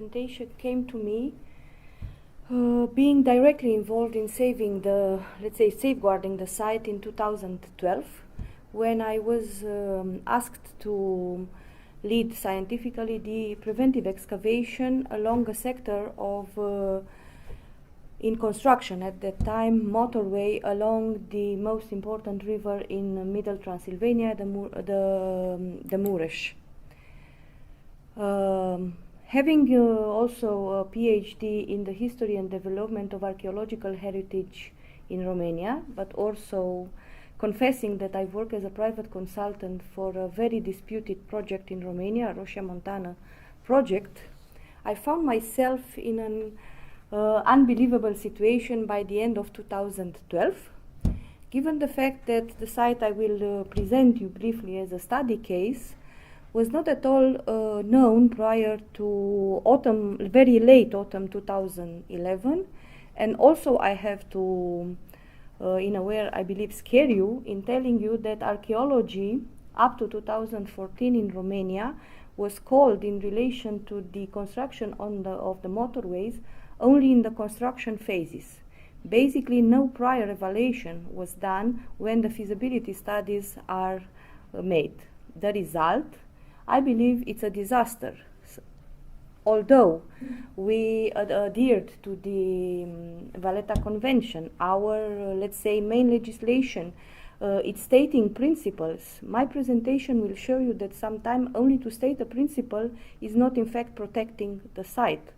presentation came to me being directly involved in saving the, let's say, safeguarding the site in 2012, when I was asked to lead scientifically the preventive excavation along a sector of in construction at that time motorway along the most important river in Middle Transylvania, the Mureș. Having also a PhD in the history and development of archaeological heritage in Romania, but also confessing that I work as a private consultant for a very disputed project in Romania, Roșia Montană project, I found myself in an unbelievable situation by the end of 2012, given the fact that the site I will present you briefly as a study case was not at all known prior to autumn, very late autumn 2011, and also I have to, in a way, I believe, scare you in telling you that archaeology up to 2014 in Romania was called in relation to the construction of the motorways only in the construction phases. Basically, no prior evaluation was done when the feasibility studies are made. The result, I believe, it's a disaster. Although we adhered to the Valletta Convention, our, let's say, main legislation, it's stating principles. My presentation will show you that sometimes only to state a principle is not in fact protecting the site.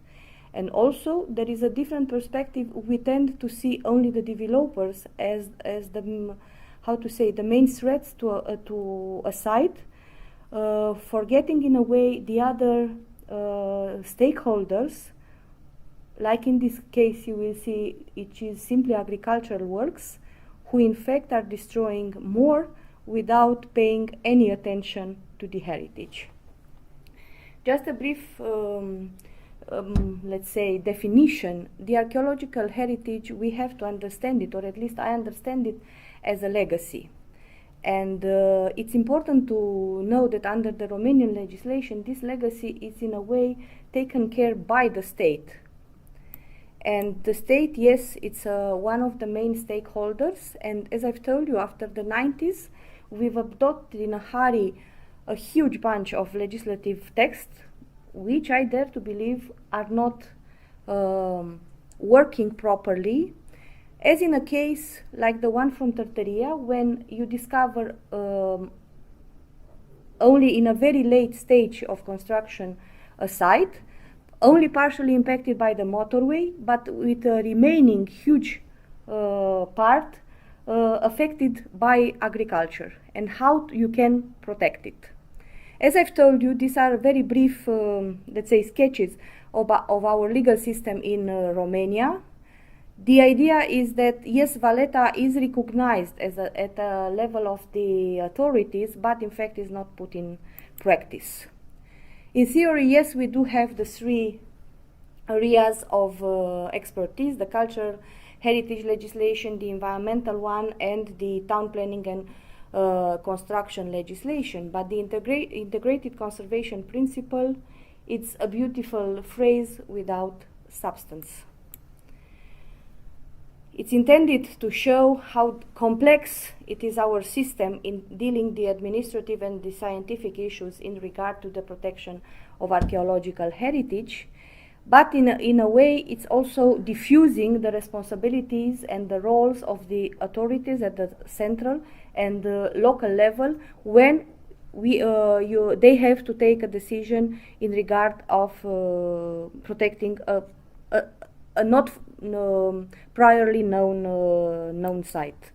And also there is a different perspective. We tend to see only the developers as the, how to say, the main threats to a site, forgetting in a way the other stakeholders, like in this case you will see it is simply agricultural works, who in fact are destroying more without paying any attention to the heritage. Just a brief, let's say, definition. The archaeological heritage, we have to understand it, or at least I understand it, as a legacy. And it's important to know that under the Romanian legislation, this legacy is in a way taken care by the state. And the state, yes, it's one of the main stakeholders. And as I've told you, after the 90s, we've adopted in a hurry a huge bunch of legislative texts, which I dare to believe are not working properly. As in a case like the one from Tartaria, when you discover only in a very late stage of construction a site, only partially impacted by the motorway, but with a remaining huge part affected by agriculture, and how you can protect it. As I've told you, these are very brief, let's say, sketches of our legal system in Romania. The idea is that, yes, Valletta is recognized as at a level of the authorities, but in fact is not put in practice. In theory, yes, we do have the three areas of expertise: the cultural heritage legislation, the environmental one, and the town planning and construction legislation. But the integrated conservation principle, it's a beautiful phrase without substance. It's intended to show how complex it is our system in dealing the administrative and the scientific issues in regard to the protection of archaeological heritage, but in a way it's also diffusing the responsibilities and the roles of the authorities at the central and the local level when they have to take a decision in regard of protecting a not priorly known site.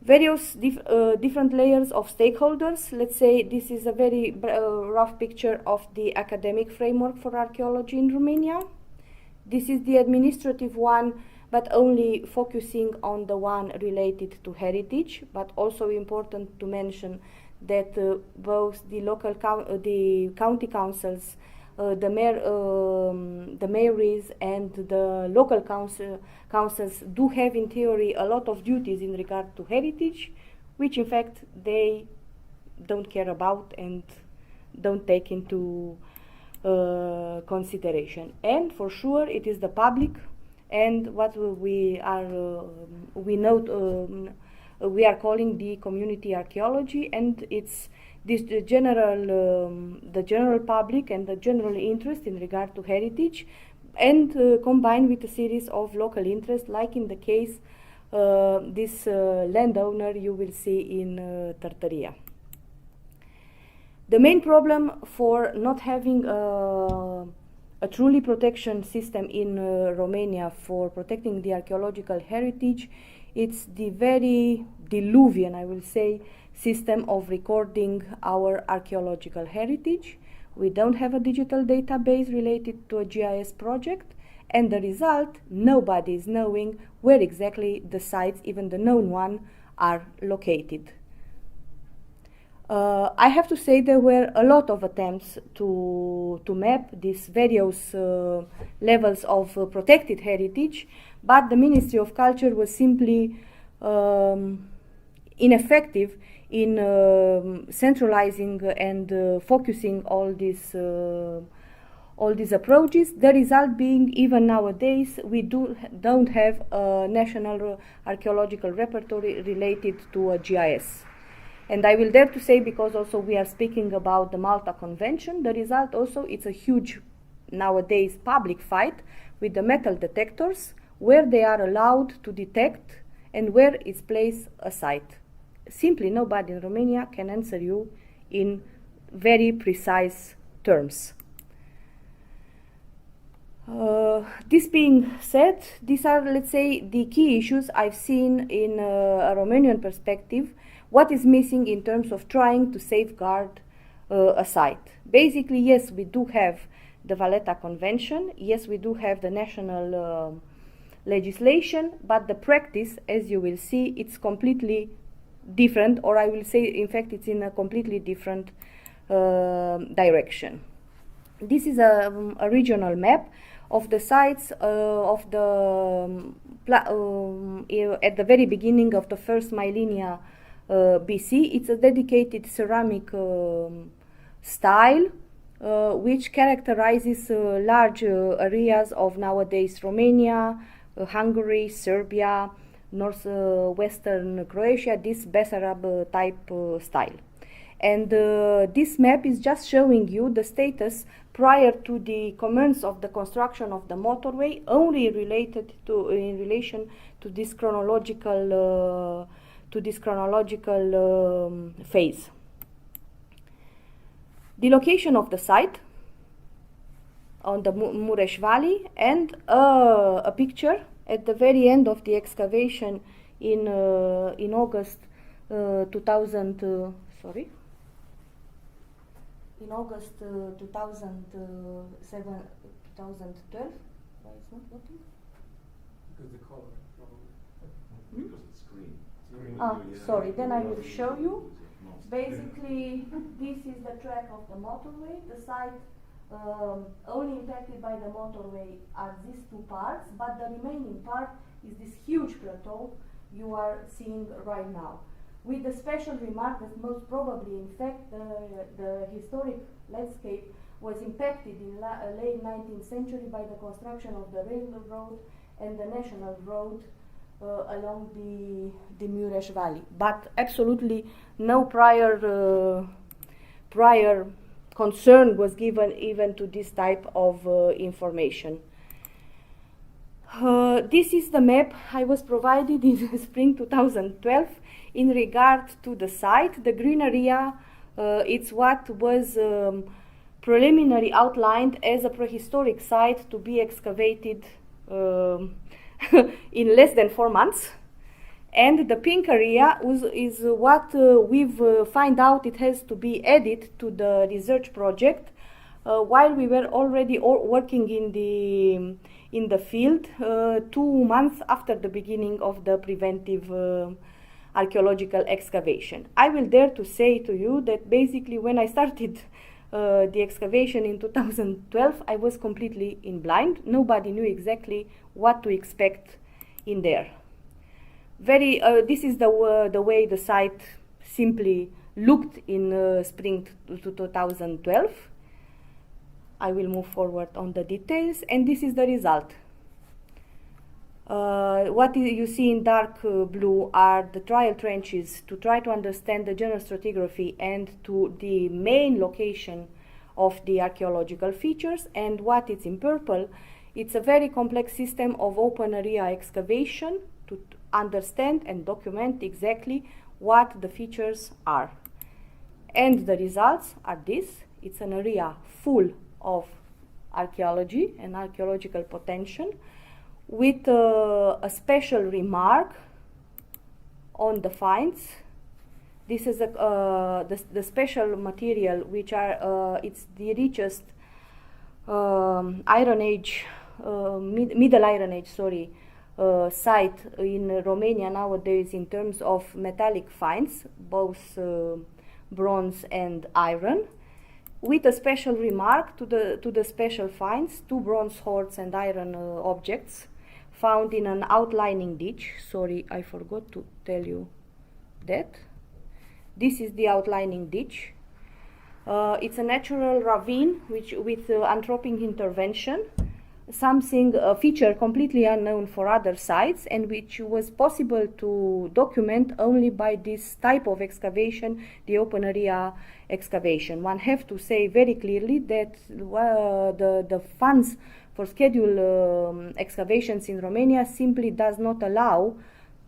Various different layers of stakeholders. Let's say this is a very rough picture of the academic framework for archaeology in Romania. This is the administrative one, but only focusing on the one related to heritage, but also important to mention that both the local the county councils, the mayories and the local councils do have in theory a lot of duties in regard to heritage, which in fact they don't care about and don't take into consideration. And for sure it is the public, and what we are we are calling the community archaeology, and it's this the general public and the general interest in regard to heritage, and combined with a series of local interests, like in the case this landowner you will see in Tartaria. The main problem for not having a truly protection system in Romania for protecting the archaeological heritage, it's the very diluvian, I will say, system of recording our archaeological heritage. We don't have a digital database related to a GIS project, and the result, nobody is knowing where exactly the sites, even the known one, are located. I have to say there were a lot of attempts to map these various levels of protected heritage, but the Ministry of Culture was simply ineffective in centralizing and focusing all these approaches. The result being, even nowadays, we don't have a national archaeological repertory related to a GIS. And I will dare to say, because also we are speaking about the Malta Convention, the result also, it's a huge nowadays public fight with the metal detectors, where they are allowed to detect and where is placed a site. Simply nobody in Romania can answer you in very precise terms. This being said, these are, let's say, the key issues I've seen in a Romanian perspective. What is missing in terms of trying to safeguard a site? Basically, yes, we do have the Valletta Convention, yes, we do have the national legislation, but the practice, as you will see, it's completely different, or I will say, in fact, it's in a completely different direction. This is a regional map of the sites of the at the very beginning of the first millennia BC. It's a dedicated ceramic style which characterizes large areas of nowadays Romania, Hungary, Serbia, northwestern Croatia, this Bessarab type style. And this map is just showing you the status prior to the commence of the construction of the motorway, only related to in relation to this chronological phase. The location of the site on the Mureș Valley, and a picture at the very end of the excavation in August 2000. In August 2012. Why it's not working? Because the color, probably. Because it's green. Sorry, then I will show you. Basically, this is the track of the motorway. The site only impacted by the motorway are these two parts, but the remaining part is this huge plateau you are seeing right now. With the special remark that most probably, in fact, the historic landscape was impacted in late 19th century by the construction of the railroad and the national road along the Mureș Valley. But absolutely no prior concern was given even to this type of information. This is the map I was provided in spring 2012 in regard to the site. The green area, it's what was preliminary outlined as a prehistoric site to be excavated in less than 4 months. And the pink area is what we've find out it has to be added to the research project while we were already working in the field 2 months after the beginning of the preventive archaeological excavation. I will dare to say to you that basically when I started the excavation in 2012, I was completely in blind. Nobody knew exactly what to expect in there. This is the way the site simply looked in spring 2012. I will move forward on the details, and this is the result. What you see in dark blue are the trial trenches to try to understand the general stratigraphy and to the main location of the archaeological features, and what is in purple, it's a very complex system of open area excavation to understand and document exactly what the features are. And the results are this. It's an area full of archaeology and archaeological potential, with a special remark on the finds. This is the special material, which are it's the richest Iron Age, Middle Iron Age, site in Romania nowadays in terms of metallic finds, both bronze and iron, with a special remark to the special finds: 2 bronze hoards and iron objects found in an outlining ditch. Sorry, I forgot to tell you that. This is the outlining ditch. It's a natural ravine with anthropic intervention, a feature completely unknown for other sites, and which was possible to document only by this type of excavation, the open area excavation. One have to say very clearly that the funds for scheduled excavations in Romania simply does not allow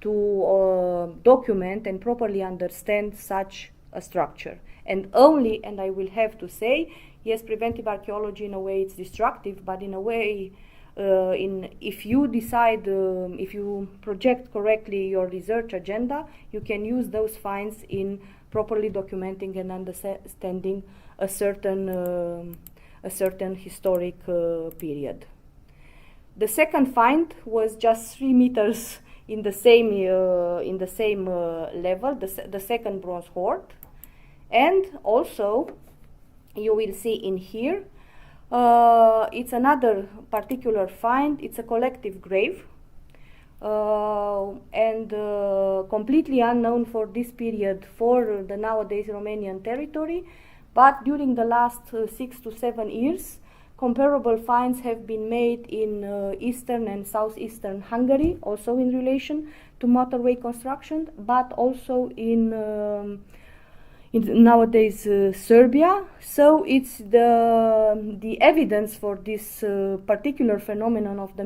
to document and properly understand such a structure. And I will have to say, yes, preventive archaeology in a way it's destructive, but in a way, if you decide, if you project correctly your research agenda, you can use those finds in properly documenting and understanding a certain historic period. The second find was just 3 meters in the same level, the second bronze hoard, and also you will see in here it's another particular find. It's a collective grave, and completely unknown for this period for the nowadays Romanian territory, but during the last 6 to 7 years comparable finds have been made in eastern and southeastern Hungary, also in relation to motorway construction, but also in nowadays Serbia. So it's the evidence for this particular phenomenon of the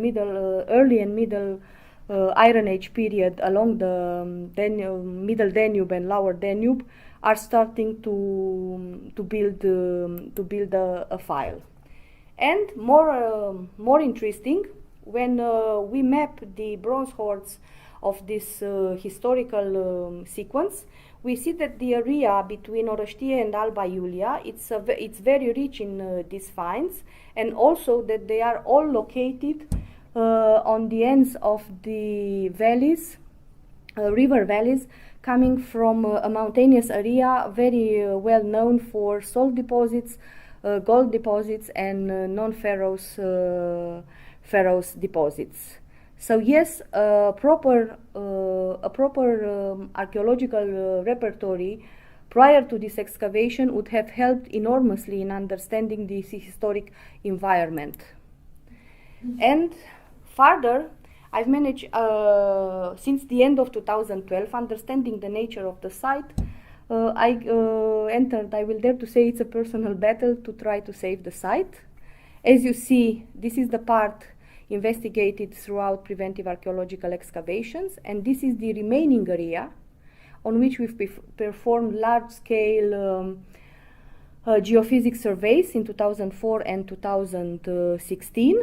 early and middle Iron Age period along the Middle Danube and Lower Danube are starting to build a file. And more interesting, when we map the bronze hoards of this historical sequence, we see that the area between Orăștie and Alba Iulia, it's very rich in these finds, and also that they are all located on the ends of the valleys, river valleys, coming from a mountainous area very well known for salt deposits, gold deposits, and non-ferrous ferrous deposits. So yes, a proper archaeological repertory prior to this excavation would have helped enormously in understanding this historic environment. And further, I've managed, since the end of 2012, understanding the nature of the site, I will dare to say it's a personal battle to try to save the site. As you see, this is the part investigated throughout preventive archaeological excavations, and this is the remaining area on which we've performed large-scale geophysics surveys in 2004 and 2016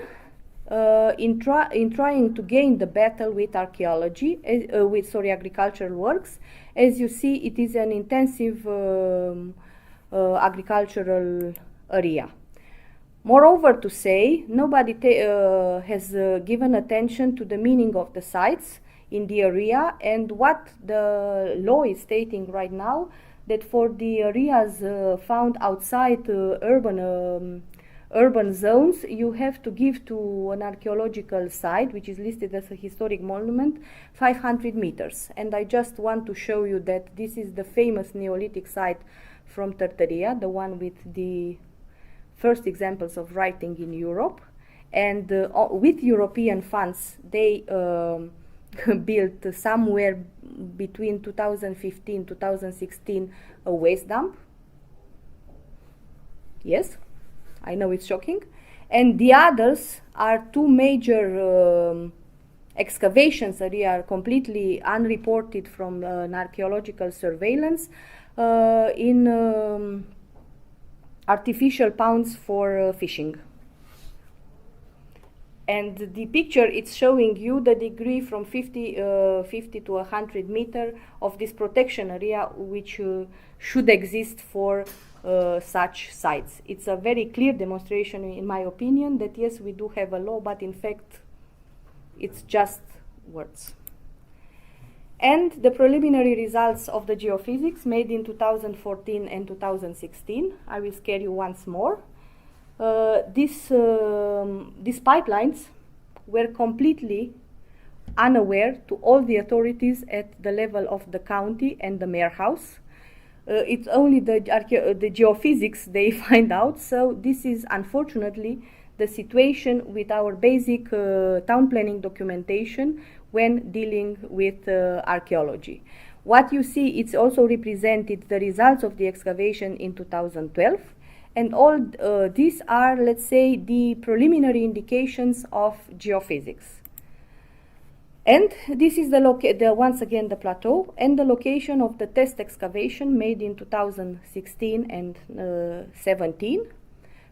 in trying to gain the battle with archaeology, agricultural works. As you see, it is an intensive agricultural area. Moreover, to say, nobody has given attention to the meaning of the sites in the area, and what the law is stating right now, that for the areas found outside urban zones, you have to give to an archaeological site, which is listed as a historic monument, 500 meters. And I just want to show you that this is the famous Neolithic site from Tartaria, the one with the first examples of writing in Europe. And with European funds, they built somewhere between 2015 2016 a waste dump. Yes, I know it's shocking. And the others are two major excavations that are completely unreported from an archaeological surveillance in artificial ponds for fishing. And the picture, it's showing you the degree from 50 to 100 meter of this protection area, which should exist for such sites. It's a very clear demonstration, in my opinion, that yes, we do have a law, but in fact, it's just words. And the preliminary results of the geophysics made in 2014 and 2016, I will scare you once more. These pipelines were completely unaware to all the authorities at the level of the county and the mayor house. It's only the geophysics they find out. So this is unfortunately the situation with our basic town planning documentation when dealing with archaeology. What you see, it's also represented the results of the excavation in 2012. And all these are, let's say, the preliminary indications of geophysics. And this is once again the plateau and the location of the test excavation made in 2016 and 17,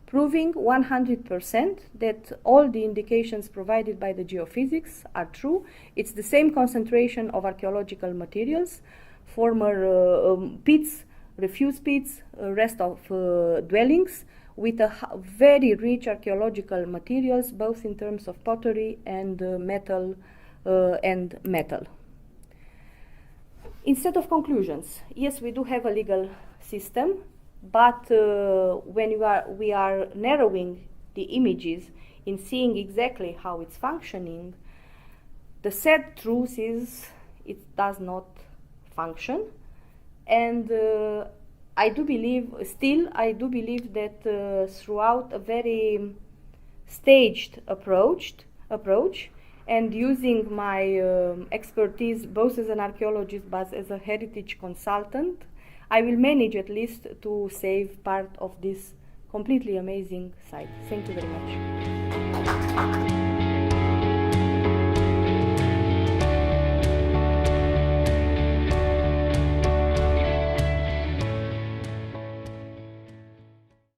proving 100% that all the indications provided by the geophysics are true. It's the same concentration of archaeological materials, former pits, refuse pits, rest of dwellings, with a very rich archaeological materials, both in terms of pottery and metal. Instead of conclusions, yes, we do have a legal system, but when we are narrowing the images in seeing exactly how it's functioning, the sad truth is it does not function. And I do believe that throughout a very staged approach, and using my expertise both as an archaeologist but as a heritage consultant, I will manage at least to save part of this completely amazing site. Thank you very much.